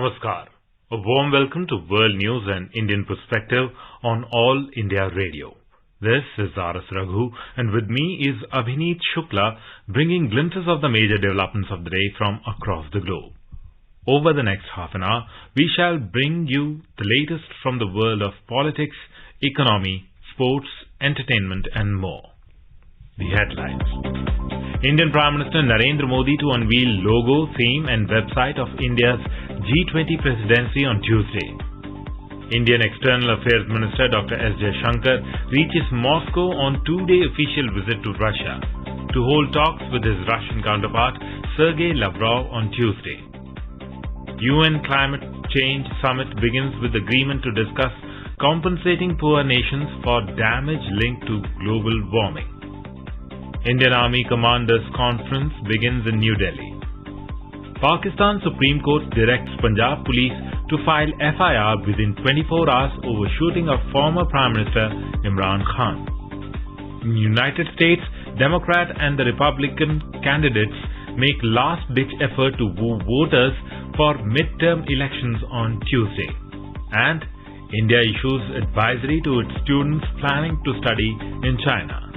Namaskar. A warm welcome to World News and Indian Perspective on All India Radio. This is R.S. Raghu, and with me is Abhineet Shukla, bringing glimpses of the major developments of the day from across the globe. Over the next half an hour, we shall bring you the latest from the world of politics, economy, sports, entertainment and more. The headlines. Indian Prime Minister Narendra Modi to unveil logo, theme and website of India's G20 presidency on Tuesday. Indian External Affairs Minister Dr. S. Jaishankar reaches Moscow on two-day official visit to Russia to hold talks with his Russian counterpart Sergei Lavrov on Tuesday. UN Climate Change Summit begins with agreement to discuss compensating poor nations for damage linked to global warming. Indian Army Commanders Conference begins in New Delhi. Pakistan Supreme Court directs Punjab Police to file FIR within 24 hours over shooting of former Prime Minister Imran Khan. In the United States, Democrat and the Republican candidates make last-ditch effort to woo voters for midterm elections on Tuesday. And India issues advisory to its students planning to study in China.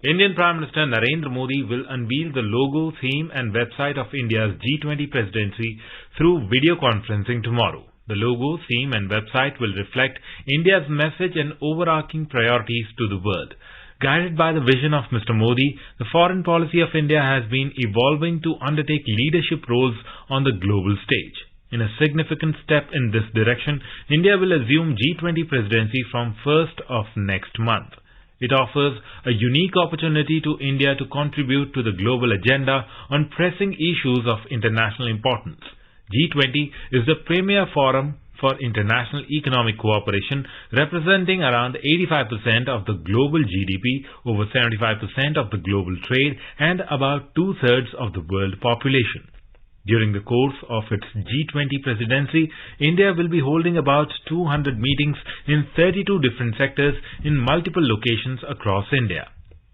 Indian Prime Minister Narendra Modi will unveil the logo, theme and website of India's G20 presidency through video conferencing tomorrow. The logo, theme and website will reflect India's message and overarching priorities to the world. Guided by the vision of Mr. Modi, the foreign policy of India has been evolving to undertake leadership roles on the global stage. In a significant step in this direction, India will assume G20 presidency from 1st of next month. It offers a unique opportunity to India to contribute to the global agenda on pressing issues of international importance. G20 is the premier forum for international economic cooperation, representing around 85% of the global GDP, over 75% of the global trade, and about two-thirds of the world population. During the course of its G20 presidency, India will be holding about 200 meetings in 32 different sectors in multiple locations across India.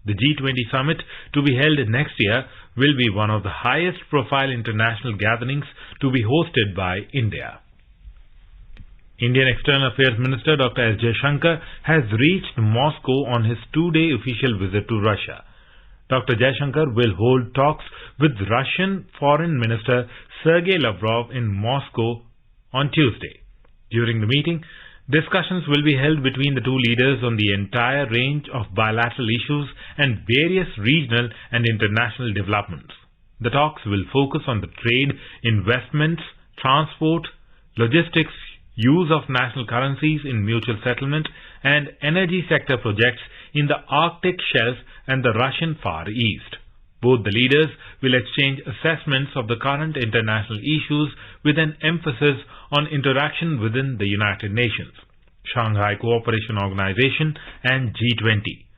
The G20 summit, to be held next year, will be one of the highest profile international gatherings to be hosted by India. Indian External Affairs Minister Dr. S. Jaishankar has reached Moscow on his two-day official visit to Russia. Dr. Jaishankar will hold talks with Russian Foreign Minister Sergei Lavrov in Moscow on Tuesday. During the meeting, discussions will be held between the two leaders on the entire range of bilateral issues and various regional and international developments. The talks will focus on the trade, investments, transport, logistics, use of national currencies in mutual settlement, and energy sector projects in the Arctic Shelf and the Russian Far East. Both the leaders will exchange assessments of the current international issues with an emphasis on interaction within the United Nations, Shanghai Cooperation Organization and G20.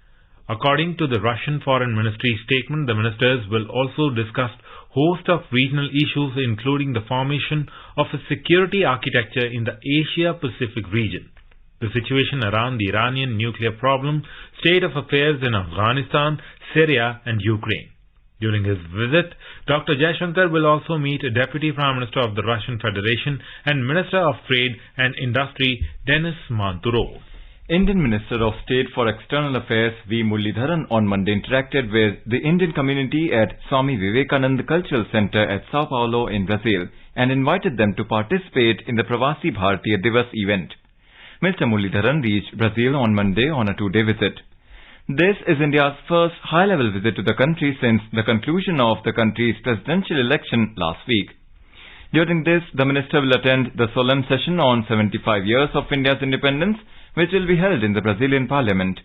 According to the Russian Foreign Ministry statement, the ministers will also discuss host of regional issues including the formation of a security architecture in the Asia-Pacific region, the situation around the Iranian nuclear problem, state of affairs in Afghanistan, Syria and Ukraine. During his visit, Dr. Jaishankar will also meet Deputy Prime Minister of the Russian Federation and Minister of Trade and Industry Denis Manturov. Indian Minister of State for External Affairs V. Muralidharan on Monday interacted with the Indian community at Swami Vivekananda Cultural Center at Sao Paulo in Brazil and invited them to participate in the Pravasi Bharatiya Divas event. Mr. Muralidharan reached Brazil on Monday on a two-day visit. This is India's first high-level visit to the country since the conclusion of the country's presidential election last week. During this, the minister will attend the solemn session on 75 years of India's independence, which will be held in the Brazilian parliament.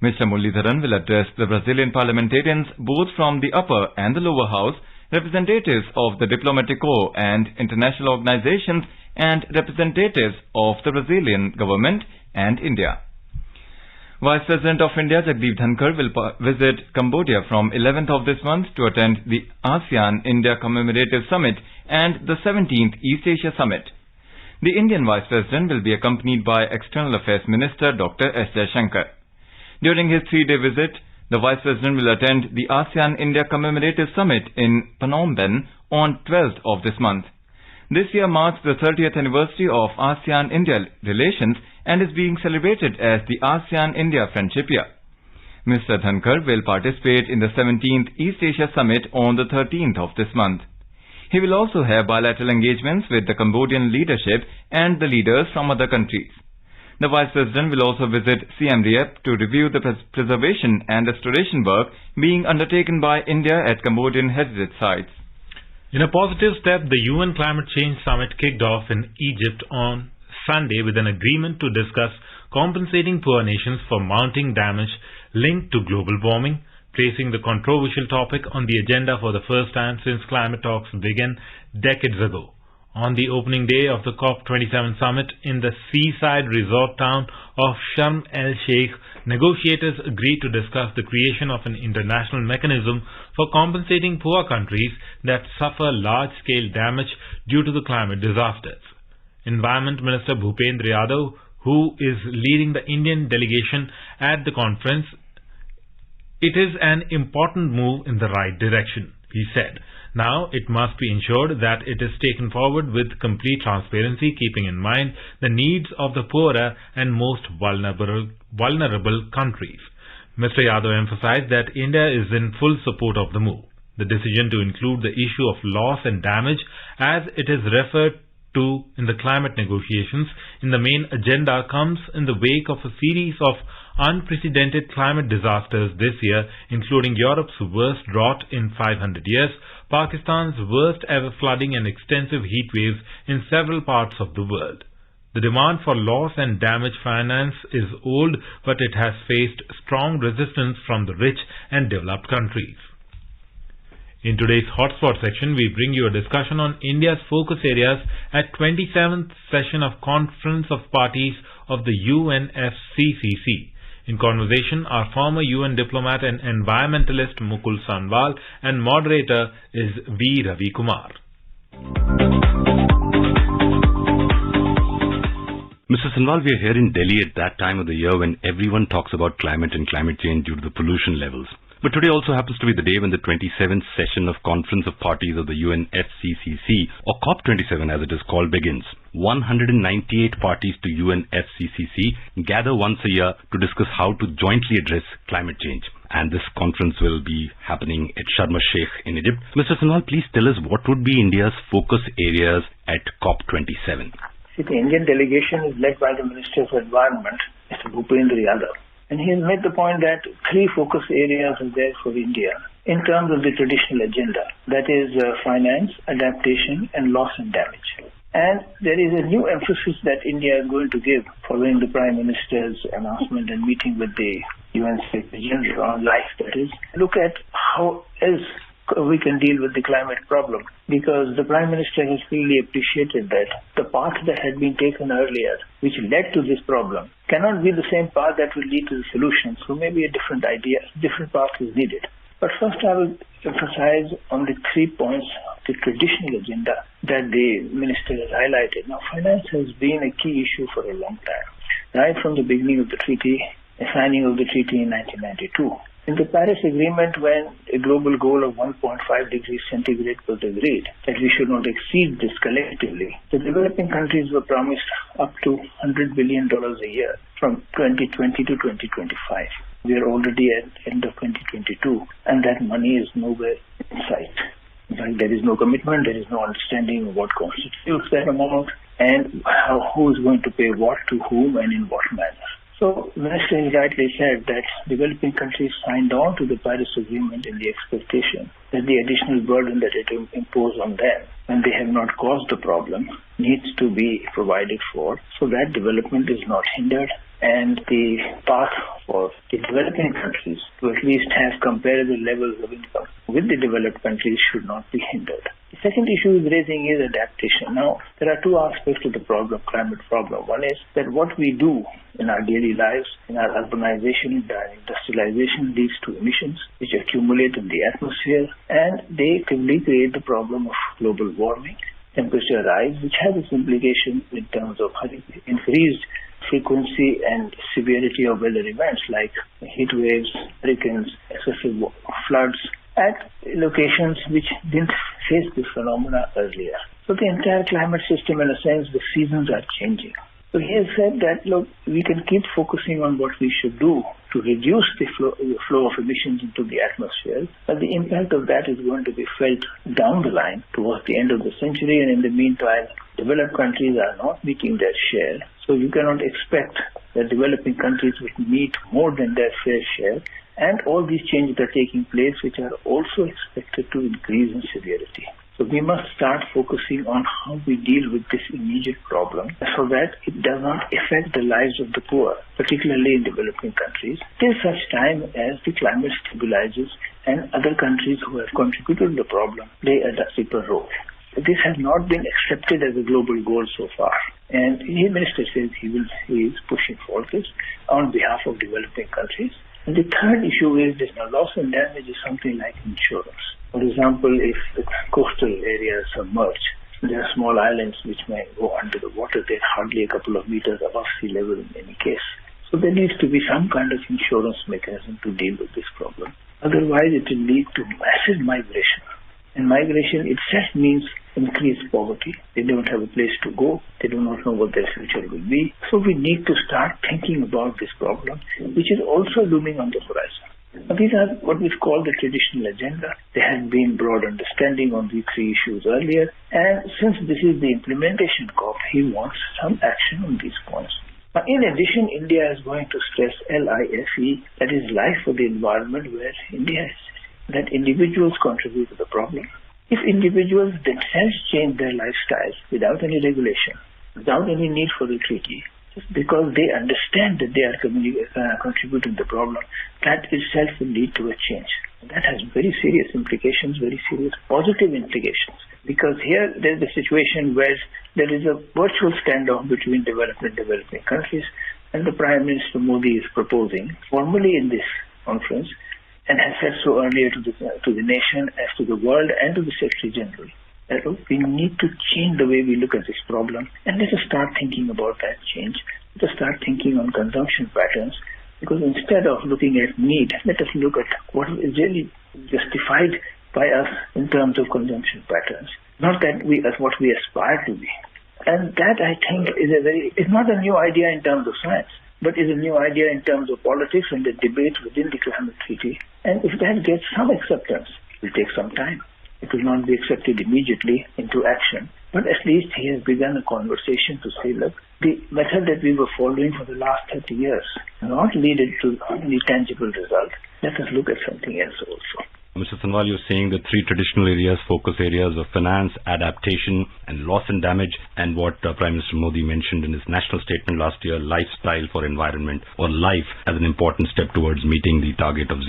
Mr. Muralidharan will address the Brazilian parliamentarians both from the upper and the lower house, representatives of the diplomatic corps and international organizations, and representatives of the Brazilian government and India. Vice President of India Jagdeep Dhankar will visit Cambodia from 11th of this month to attend the ASEAN-India Commemorative Summit and the 17th East Asia Summit. The Indian Vice President will be accompanied by External Affairs Minister Dr. S. Jaishankar. During his three-day visit, The Vice President will attend the ASEAN-India Commemorative Summit in Phnom Penh on 12th of this month. This year marks the 30th anniversary of ASEAN-India relations and is being celebrated as the ASEAN-India Friendship Year. Mr. Dhankar will participate in the 17th East Asia Summit on the 13th of this month. He will also have bilateral engagements with the Cambodian leadership and the leaders from other countries. The Vice President will also visit Siem Reap to review the preservation and restoration work being undertaken by India at Cambodian heritage sites. In a positive step, the UN Climate Change Summit kicked off in Egypt on Sunday with an agreement to discuss compensating poor nations for mounting damage linked to global warming, placing the controversial topic on the agenda for the first time since climate talks began decades ago. On the opening day of the COP27 summit in the seaside resort town of Sharm el-Sheikh, negotiators agreed to discuss the creation of an international mechanism for compensating poor countries that suffer large-scale damage due to the climate disasters. Environment Minister Bhupendra Yadav, who is leading the Indian delegation at the conference, it is an important move in the right direction, he said. Now it must be ensured that it is taken forward with complete transparency, keeping in mind the needs of the poorer and most vulnerable countries. Mr. Yadav emphasized that India is in full support of the move. The decision to include the issue of loss and damage, as it is referred to in the climate negotiations, in the main agenda comes in the wake of a series of unprecedented climate disasters this year, including Europe's worst drought in 500 years, Pakistan's worst ever flooding and extensive heat waves in several parts of the world. The demand for loss and damage finance is old, but it has faced strong resistance from the rich and developed countries. In today's Hotspot section, we bring you a discussion on India's focus areas at 27th session of Conference of Parties of the UNFCCC. In conversation, our former UN diplomat and environmentalist Mukul Sanwal and moderator is V. Ravi Kumar. Mr. Sanwal, we are here in Delhi at that time of the year when everyone talks about climate and climate change due to the pollution levels. But today also happens to be the day when the 27th session of Conference of Parties of the UNFCCC, or COP27 as it is called, begins. 198 parties to UNFCCC gather once a year to discuss how to jointly address climate change. And this conference will be happening at Sharm el-Sheikh in Egypt. Mr. Sanwal, please tell us what would be India's focus areas at COP27. See, the Indian delegation is led by the Minister for Environment, Mr. Bhupendra Yadav. And he has made the point that three focus areas are there for India in terms of the traditional agenda. That is finance, adaptation, and loss and damage. And there is a new emphasis that India is going to give following the Prime Minister's announcement and meeting with the UN Secretary General on life. That is, look at how else we can deal with the climate problem, because the Prime Minister has clearly appreciated that the path that had been taken earlier, which led to this problem, cannot be the same path that will lead to the solution. So maybe a different idea, different path is needed. But first I will emphasize on the 3 points of the traditional agenda that the Minister has highlighted. Now, finance has been a key issue for a long time, right from the beginning of the treaty, the signing of the treaty in 1992. In the Paris Agreement, when a global goal of 1.5 degrees centigrade was agreed, that we should not exceed this collectively, the developing countries were promised up to $100 billion a year from 2020 to 2025. We are already at the end of 2022, and that money is nowhere in sight. In fact, there is no commitment, there is no understanding of what constitutes that amount, and who is going to pay what to whom and in what manner. So, the Minister has rightly said that developing countries signed on to the Paris Agreement in the expectation that the additional burden that it imposed on them when they have not caused the problem needs to be provided for, so that development is not hindered and the path for the developing countries to at least have comparable levels of income with the developed countries should not be hindered. The second issue is raising is adaptation. Now, there are two aspects to the climate problem. One is that what we do in our daily lives, in our urbanization, our industrialization leads to emissions which accumulate in the atmosphere, and they actively create the problem of global warming, temperature rise, which has its implications in terms of increased frequency and severity of weather events like heat waves, hurricanes, excessive floods at locations which didn't face this phenomena earlier. So the entire climate system, in a sense, the seasons are changing. So he has said that, look, we can keep focusing on what we should do to reduce the flow of emissions into the atmosphere, but the impact of that is going to be felt down the line towards the end of the century, and in the meantime, developed countries are not meeting their share. So you cannot expect that developing countries will meet more than their fair share, and all these changes are taking place which are also expected to increase in severity. So we must start focusing on how we deal with this immediate problem so that it does not affect the lives of the poor, particularly in developing countries, till such time as the climate stabilizes and other countries who have contributed to the problem play a deeper role. This has not been accepted as a global goal so far. And the minister says he is pushing for this on behalf of developing countries. And the third issue is this loss and damage is something like insurance. For example, if the coastal areas submerge, there are small islands which may go under the water. They're hardly a couple of meters above sea level in any case. So there needs to be some kind of insurance mechanism to deal with this problem. Otherwise, it will lead to massive migration. And migration itself means increased poverty. They don't have a place to go. They do not know what their future will be. So we need to start thinking about this problem, which is also looming on the horizon. Now, these are what we call the traditional agenda. There has been broad understanding on these three issues earlier. And since this is the implementation COP, he wants some action on these points. Now, in addition, India is going to stress LIFE, that is life for the environment, where India is that individuals contribute to the problem. If individuals themselves change their lifestyles without any regulation, without any need for the treaty, just because they understand that they are contributing to the problem, that itself will lead to a change. That has very serious implications, very serious positive implications. Because here there is a situation where there is a virtual standoff between developed and developing countries, and the Prime Minister Modi is proposing formally in this conference, and has said so earlier to the nation, as to the world, and to the Secretary General, that we need to change the way we look at this problem, and let us start thinking about that change. Let us start thinking on consumption patterns, because instead of looking at need, let us look at what is really justified by us in terms of consumption patterns, not that what we aspire to be. And that, I think, is not a new idea in terms of science, but is a new idea in terms of politics and the debate within the climate treaty. And if that gets some acceptance, it will take some time. It will not be accepted immediately into action. But at least he has begun a conversation to say, look, the method that we were following for the last 30 years not led to any tangible result. Let us look at something else also. Mr. Sanwal, you're saying the three traditional areas, focus areas of finance, adaptation, and loss and damage, and what Prime Minister Modi mentioned in his national statement last year, lifestyle for environment, or life, as an important step towards meeting the target of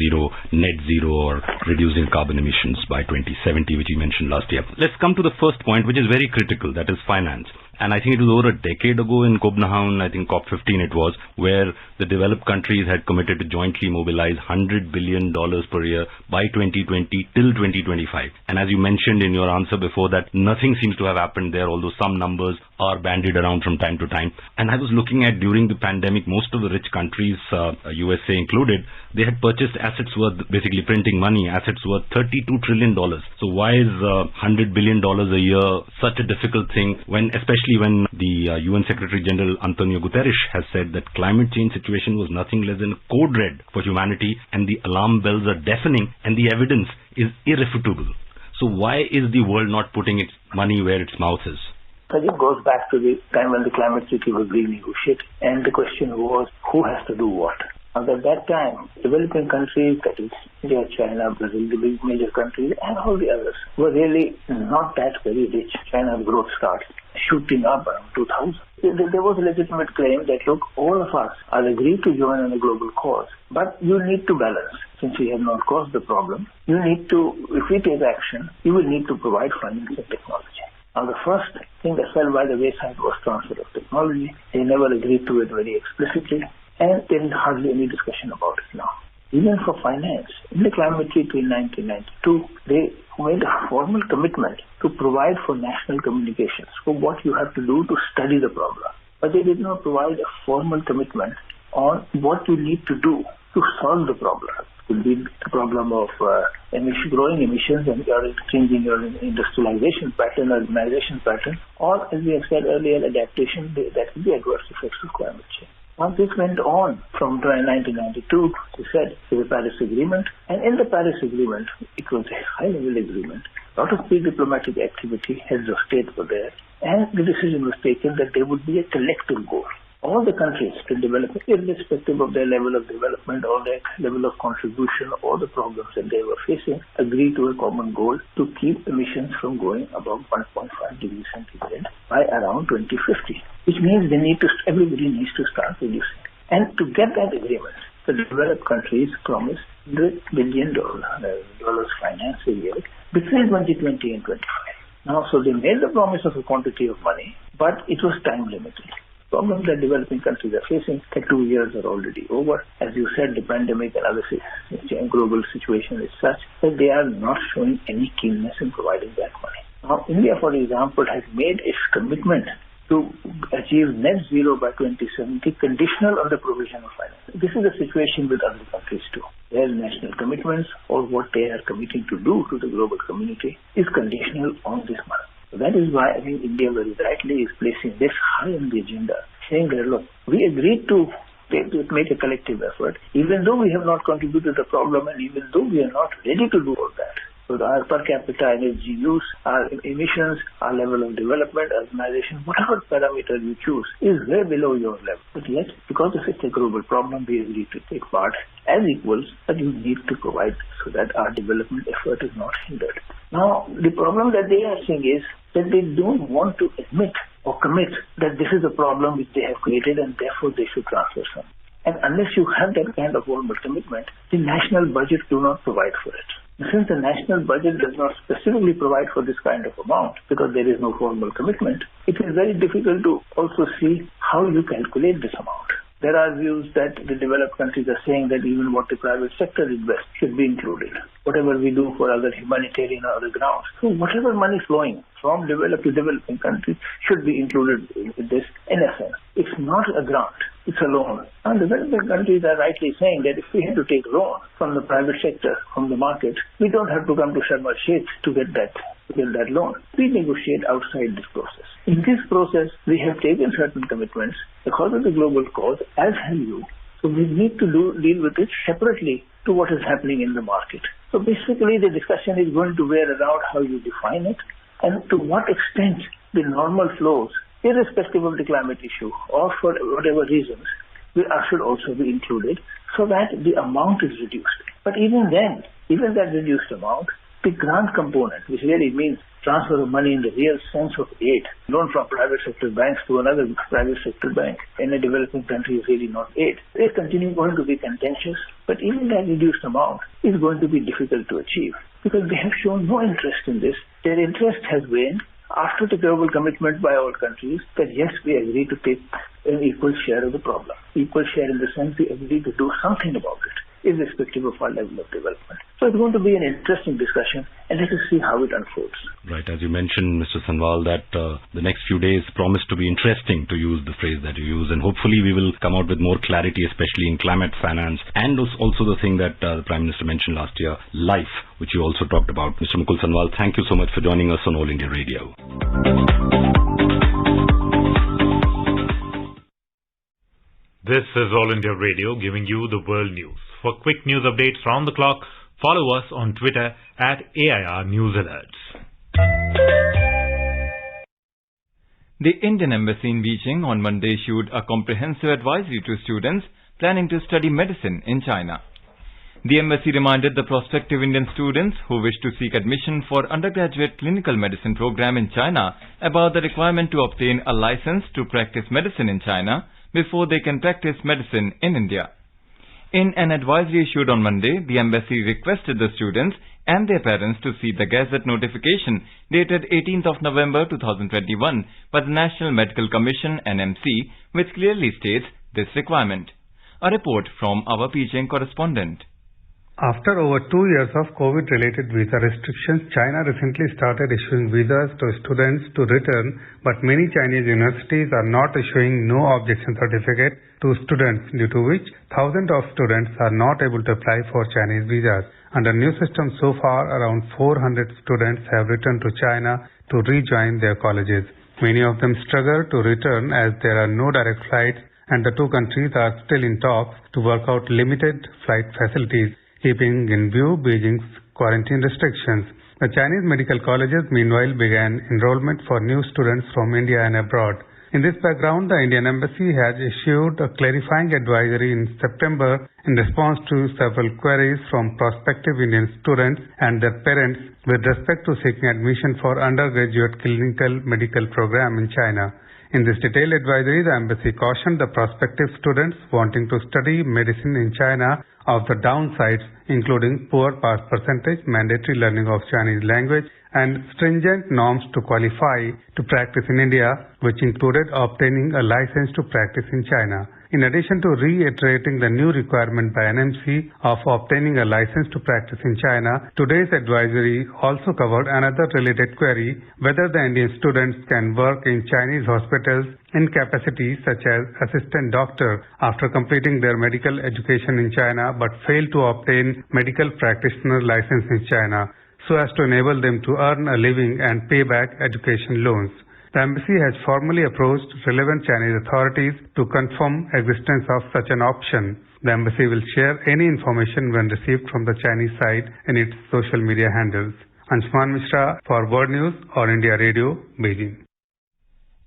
net zero, or reducing carbon emissions by 2070, which he mentioned last year. Let's come to the first point, which is very critical, that is finance. And I think it was over a decade ago in Copenhagen, I think COP15 it was, where the developed countries had committed to jointly mobilize $100 billion per year by 2020 till 2025. And as you mentioned in your answer before that, nothing seems to have happened there, although some numbers are bandied around from time to time. And I was looking at during the pandemic, most of the rich countries, USA included, they had purchased assets worth, basically printing money, assets worth $32 trillion. So why is $100 billion a year such a difficult thing, especially when the UN Secretary General Antonio Guterres has said that climate change situation was nothing less than code red for humanity, and the alarm bells are deafening and the evidence is irrefutable. So why is the world not putting its money where its mouth is? It goes back to the time when the climate treaty was being negotiated, and the question was, who has to do what? And at that time, developing countries, that is India, China, Brazil, the big major countries, and all the others, were really not that very rich. China's growth starts shooting up around 2000. There was a legitimate claim that, look, all of us are agreed to join in a global cause, but you need to balance. Since we have not caused the problem, you need to, if we take action, you will need to provide finance and technology. Now, the first thing that fell by the wayside was transfer of technology. They never agreed to it very explicitly, and there is hardly any discussion about it now. Even for finance, in the climate treaty in 1992, they made a formal commitment to provide for national communications, for what you have to do to study the problem. But they did not provide a formal commitment on what you need to do to solve the problem. Could be the problem of growing emissions and changing your industrialization pattern, urbanization pattern, or as we have said earlier, adaptation that will be adverse effects of climate change. Now this went on from 1992, as I said, to the Paris Agreement, and in the Paris Agreement, it was a high-level agreement. A lot of pre-diplomatic activity, heads of state were there, and the decision was taken that there would be a collective goal. All the countries to develop, irrespective of their level of development or their level of contribution or the problems that they were facing, agree to a common goal to keep emissions from going above 1.5 degrees centigrade by around 2050, which means everybody needs to start reducing. And to get that agreement, the developed countries promised $100 billion finance a year between 2020 and 25. Now, so they made the promise of a quantity of money, but it was time limited. Problems that developing countries are facing, the 2 years are already over. As you said, the pandemic and other global situation is such that they are not showing any keenness in providing that money. Now, India, for example, has made its commitment to achieve net zero by 2070 conditional on the provision of finance. This is the situation with other countries too. Their national commitments or what they are committing to do to the global community is conditional on this money. That is why I think India very rightly is placing this high on the agenda, saying that, look, we agreed to make a collective effort, even though we have not contributed to the problem and even though we are not ready to do all that. So our per capita energy use, our emissions, our level of development, urbanization, whatever parameter you choose is way below your level. But yet, because it's a global problem, we agree to take part as equals, but you need to provide so that our development effort is not hindered. Now, the problem that they are seeing is that they don't want to admit or commit that this is a problem which they have created and therefore they should transfer some. And unless you have that kind of formal commitment, the national budget do not provide for it. Since the national budget does not specifically provide for this kind of amount because there is no formal commitment, it is very difficult to also see how you calculate this amount. There are views that the developed countries are saying that even what the private sector invests should be included. Whatever we do for other humanitarian or other grounds. So whatever money flowing from developed to developing countries should be included in this in essence. It's not a grant, it's a loan. And developing countries are rightly saying that if we had to take loan from the private sector, from the market, we don't have to come to Sharm el-Sheikh to get that loan. We negotiate outside this process. In this process, we have taken certain commitments because of the global cause, as have you. So we need to deal with it separately to what is happening in the market. So basically, the discussion is going to wear around how you define it and to what extent the normal flows, irrespective of the climate issue or for whatever reasons, should also be included so that the amount is reduced. But even then, even that reduced amount, the grant component, which really means transfer of money in the real sense of aid, loan from private sector banks to another private sector bank in a developing country is really not aid. They continue going to be contentious, but even that reduced amount is going to be difficult to achieve because they have shown no interest in this. Their interest has waned after the global commitment by all countries that yes, we agree to take an equal share of the problem. Equal share in the sense we agree to do something about it, irrespective of our level of development. So it's going to be an interesting discussion and let us see how it unfolds. Right, as you mentioned, Mr. Sanwal, that the next few days promise to be interesting, to use the phrase that you use, and hopefully we will come out with more clarity, especially in climate finance, and also the thing that the Prime Minister mentioned last year, life, which you also talked about. Mr. Mukul Sanwal, thank you so much for joining us on All India Radio. This is All India Radio giving you the world news. For quick news updates round the clock, follow us on Twitter at AIR News Alerts. The Indian Embassy in Beijing on Monday issued a comprehensive advisory to students planning to study medicine in China. The embassy reminded the prospective Indian students who wish to seek admission for undergraduate clinical medicine program in China about the requirement to obtain a license to practice medicine in China before they can practice medicine in India. In an advisory issued on Monday, the embassy requested the students and their parents to see the Gazette notification dated 18th of November 2021 by the National Medical Commission NMC, which clearly states this requirement. A report from our Beijing correspondent. After over 2 years of COVID-related visa restrictions, China recently started issuing visas to students to return, but many Chinese universities are not issuing no objection certificate to students, due to which thousands of students are not able to apply for Chinese visas. Under new system, so far around 400 students have returned to China to rejoin their colleges. Many of them struggle to return as there are no direct flights, and the two countries are still in talks to work out limited flight facilities, keeping in view Beijing's quarantine restrictions. The Chinese medical colleges meanwhile began enrollment for new students from India and abroad. In this background, the Indian Embassy has issued a clarifying advisory in September in response to several queries from prospective Indian students and their parents with respect to seeking admission for undergraduate clinical medical program in China. In this detailed advisory, the embassy cautioned the prospective students wanting to study medicine in China of the downsides, including poor pass percentage, mandatory learning of Chinese language, and stringent norms to qualify to practice in India, which included obtaining a license to practice in China. In addition to reiterating the new requirement by NMC of obtaining a license to practice in China, today's advisory also covered another related query, whether the Indian students can work in Chinese hospitals in capacities such as assistant doctor after completing their medical education in China but fail to obtain medical practitioner license in China, so as to enable them to earn a living and pay back education loans. The embassy has formally approached relevant Chinese authorities to confirm existence of such an option. The embassy will share any information when received from the Chinese side in its social media handles. Anshuman Mishra for World News or India Radio, Beijing.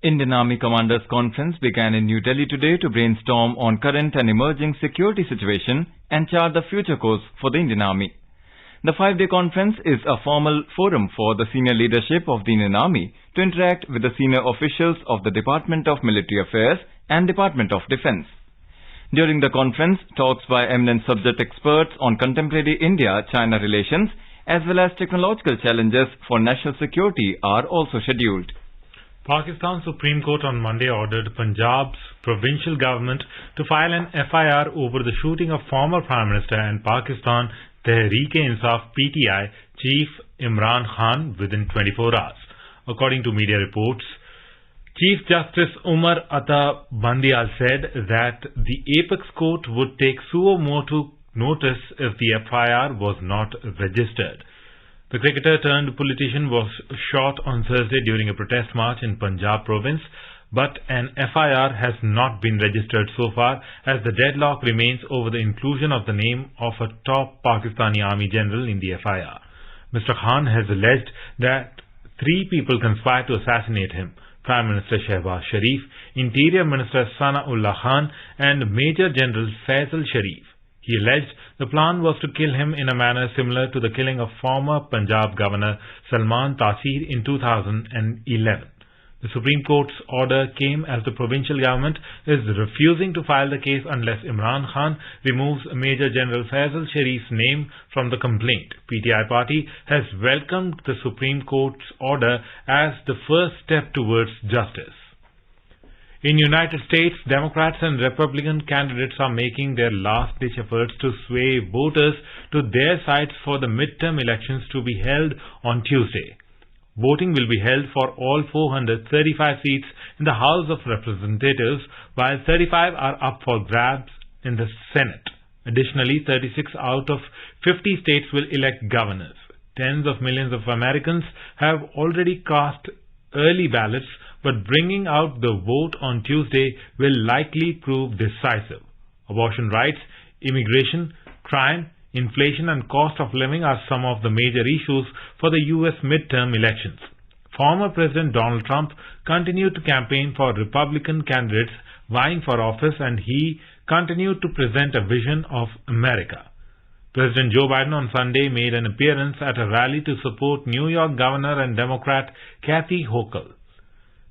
Indian Army Commanders Conference began in New Delhi today to brainstorm on current and emerging security situation and chart the future course for the Indian Army. The 5-day conference is a formal forum for the senior leadership of the Indian Army to interact with the senior officials of the Department of Military Affairs and Department of Defence. During the conference, talks by eminent subject experts on contemporary India-China relations as well as technological challenges for national security are also scheduled. Pakistan Supreme Court on Monday ordered Punjab's provincial government to file an FIR over the shooting of former Prime Minister and Pakistan Tehreek-e-Insaf PTI Chief Imran Khan within 24 hours. According to media reports, Chief Justice Umar Atta Bandial said that the Apex Court would take suo motu notice if the FIR was not registered. The cricketer turned politician was shot on Thursday during a protest march in Punjab province, but an FIR has not been registered so far as the deadlock remains over the inclusion of the name of a top Pakistani army general in the FIR. Mr. Khan has alleged that 3 people conspired to assassinate him: Prime Minister Shehbaz Sharif, Interior Minister Sanaullah Khan, and Major General Faisal Sharif. He alleged the plan was to kill him in a manner similar to the killing of former Punjab Governor Salman Taseer in 2011. The Supreme Court's order came as the provincial government is refusing to file the case unless Imran Khan removes Major General Faisal Sharif's name from the complaint. PTI party has welcomed the Supreme Court's order as the first step towards justice. In United States, Democrats and Republican candidates are making their last-ditch efforts to sway voters to their sides for the midterm elections to be held on Tuesday. Voting will be held for all 435 seats in the House of Representatives, while 35 are up for grabs in the Senate. Additionally, 36 out of 50 states will elect governors. Tens of millions of Americans have already cast early ballots, but bringing out the vote on Tuesday will likely prove decisive. Abortion rights, immigration, crime, inflation and cost of living are some of the major issues for the U.S. midterm elections. Former President Donald Trump continued to campaign for Republican candidates vying for office, and he continued to present a vision of America. President Joe Biden on Sunday made an appearance at a rally to support New York Governor and Democrat Kathy Hochul.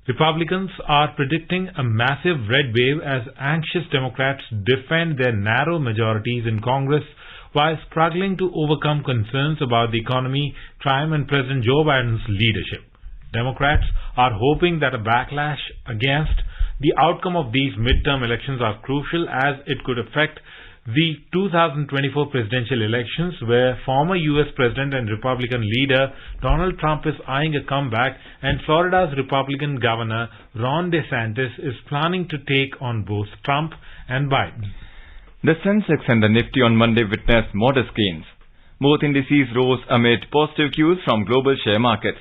Republicans are predicting a massive red wave as anxious Democrats defend their narrow majorities in Congress while struggling to overcome concerns about the economy, crime, and President Joe Biden's leadership. Democrats are hoping that a backlash against the outcome of these midterm elections are crucial as it could affect The 2024 presidential elections, where former U.S. President and Republican leader Donald Trump is eyeing a comeback and Florida's Republican Governor Ron DeSantis is planning to take on both Trump and Biden. The Sensex and the Nifty on Monday witnessed modest gains. Both indices rose amid positive cues from global share markets.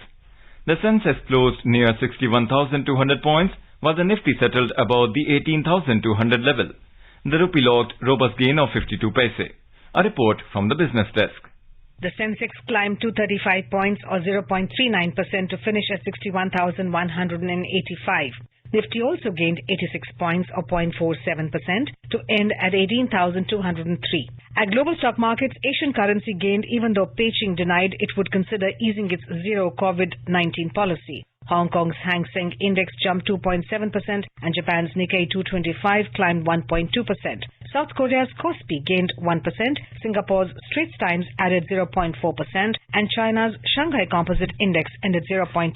The Sensex closed near 61,200 points, while the Nifty settled about the 18,200 level. The rupee logged robust gain of 52 paise. A report from the business desk. The Sensex climbed 235 points or 0.39% to finish at 61,185. Nifty also gained 86 points or 0.47% to end at 18,203. At global stock markets, Asian currency gained even though Beijing denied it would consider easing its zero COVID-19 policy. Hong Kong's Hang Seng Index jumped 2.7% and Japan's Nikkei 225 climbed 1.2%. South Korea's Kospi gained 1%, Singapore's Straits Times added 0.4% and China's Shanghai Composite Index ended 0.2%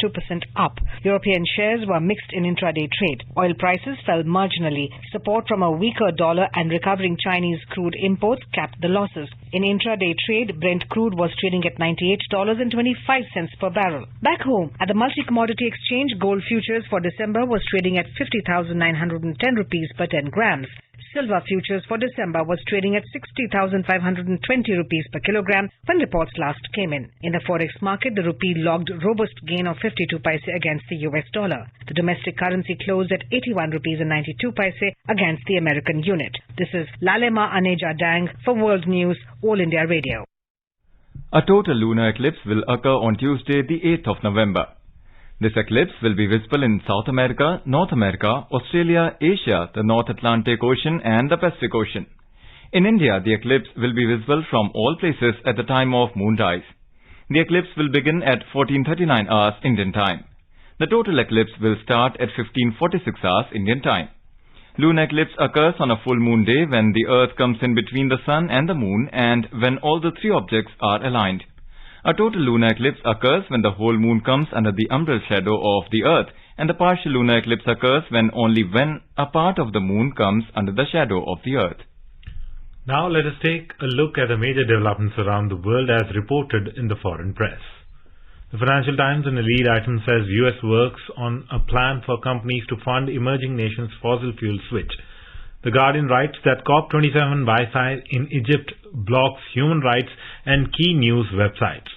up. European shares were mixed in intraday trade. Oil prices fell marginally. Support from a weaker dollar and recovering Chinese crude imports capped the losses. In intraday trade, Brent crude was trading at $98.25 per barrel. Back home, at the multi-commodity exchange, gold futures for December was trading at 50,910 rupees per 10 grams. Silver futures for December was trading at 60,520 rupees per kilogram when reports last came in. In the forex market, the rupee logged robust gain of 52 paise against the US dollar. The domestic currency closed at 81 rupees and 92 paise against the American unit. This is Lalema Aneja Dang for World News, All India Radio. A total lunar eclipse will occur on Tuesday, the 8th of November. This eclipse will be visible in South America, North America, Australia, Asia, the North Atlantic Ocean and the Pacific Ocean. In India, the eclipse will be visible from all places at the time of moonrise. The eclipse will begin at 14:39 hours Indian time. The total eclipse will start at 15:46 hours Indian time. Lunar eclipse occurs on a full moon day when the earth comes in between the sun and the moon and when all the three objects are aligned. A total lunar eclipse occurs when the whole moon comes under the umbral shadow of the earth, and the partial lunar eclipse occurs when a part of the moon comes under the shadow of the earth. Now let us take a look at the major developments around the world as reported in the foreign press. The Financial Times in a lead item says US works on a plan for companies to fund emerging nations' fossil fuel switch. The Guardian writes that COP27 buy-side in Egypt blocks human rights and key news websites.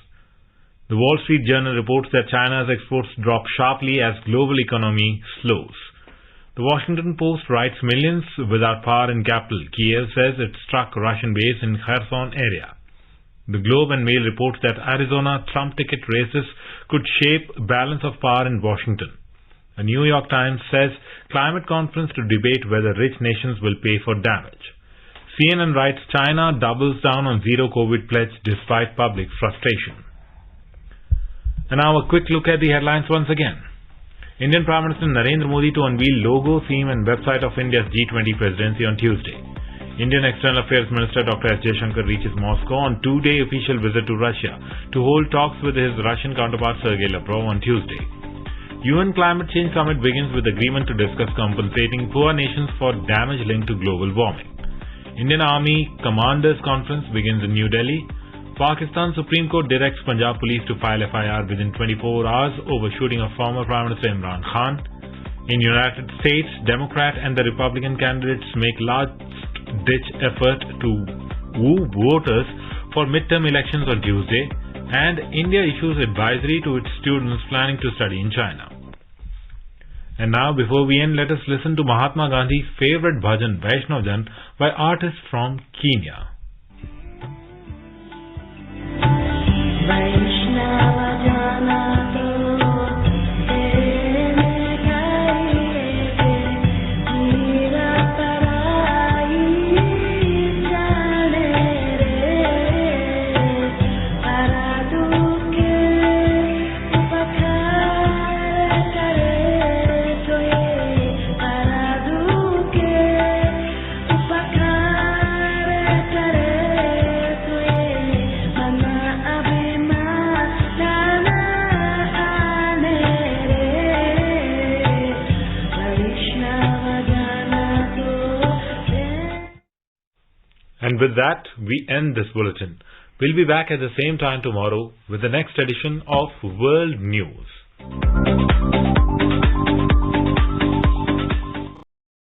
The Wall Street Journal reports that China's exports drop sharply as global economy slows. The Washington Post writes millions without power in capital. Kiev says it struck Russian base in Kherson area. The Globe and Mail reports that Arizona Trump ticket races could shape balance of power in Washington. The New York Times says climate conference to debate whether rich nations will pay for damage. CNN writes China doubles down on zero COVID pledge despite public frustration. And now a quick look at the headlines once again. Indian Prime Minister Narendra Modi to unveil logo, theme and website of India's G20 presidency on Tuesday. Indian External Affairs Minister Dr. S. Jaishankar reaches Moscow on two-day official visit to Russia to hold talks with his Russian counterpart Sergei Lavrov on Tuesday. UN Climate Change Summit begins with agreement to discuss compensating poor nations for damage linked to global warming. Indian Army Commanders Conference begins in New Delhi. Pakistan Supreme Court directs Punjab Police to file FIR within 24 hours over shooting of former Prime Minister Imran Khan. In United States, Democrat and the Republican candidates make last-ditch effort to woo voters for midterm elections on Tuesday. And India issues advisory to its students planning to study in China. And now, before we end, let us listen to Mahatma Gandhi's favorite bhajan, Vaishnav Jan, by artists from Kenya. Para And with that, we end this bulletin. We'll be back at the same time tomorrow with the next edition of World News.